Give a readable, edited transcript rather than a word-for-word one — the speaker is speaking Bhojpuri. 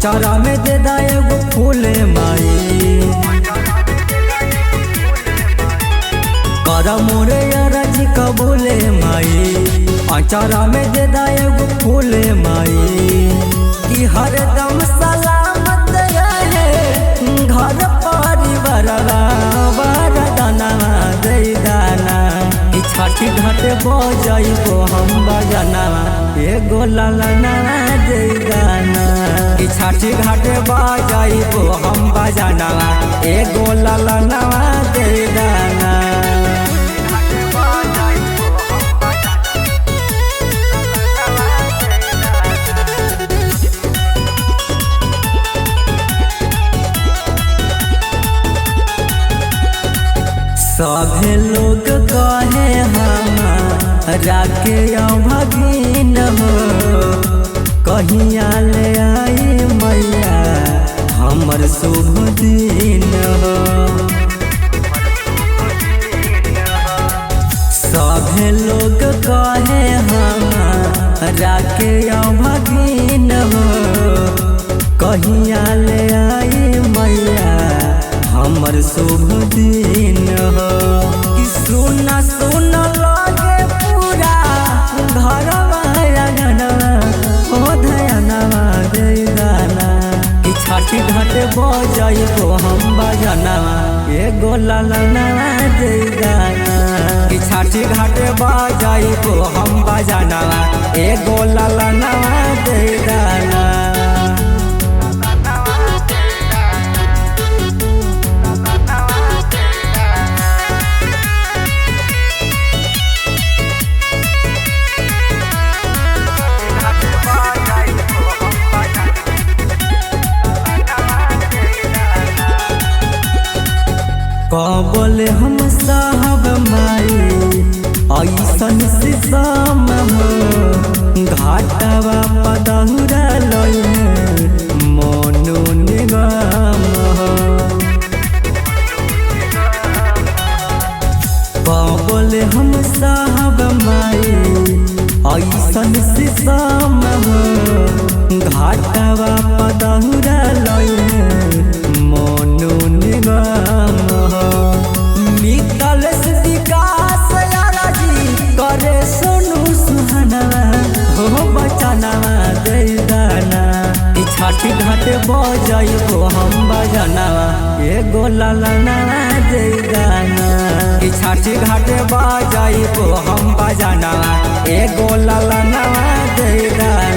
अचारा में दे दा एगो फूल माई कर मोरे अरज कबूले माई अचारा में दे दा एगो फूल माई कि हरदम सलामत रहे घर परिवार वरदाना दे दाना कि छठी घाट बजाइबो हम बजाना एगो लालना दे गाना कि छठी घाट बजाइबो हम बजाना एगो लालना दे गाना सभे लोग कहे हमारा के भगिन हो कहिया ले आई मैया हमर शुभ दिन हो। सभे लोग कहे हमारा के भगिन हो कहिया ले आई मैया हमर शुभ दिन हो कि सुना सुना लगे पूरा घरवा अंगनवा हो धयनवा दे गाना कि छठी घाट बजाइबो हम बजनवा एगो लालना दे गाना कि छठी घाट बजाइबो हम बजनवा एगो लालना दे गाना। कबल हम साहब माई ऐसन शीशम हो घाटवा पदहुरा लय मनो निगम हो कबल हम साहब माई ऐसन शीशम हो घाटवा पदहुरा लय मनो निगम निकल विकास करे सोनू सुहानवा हो बचानवा दे गाना कि छठी घाट बजाइबो हम बजनवा एगो लालना दे गाना कि छठी घाट बजाइबो हम बजनवा एगो लालना दे गाना।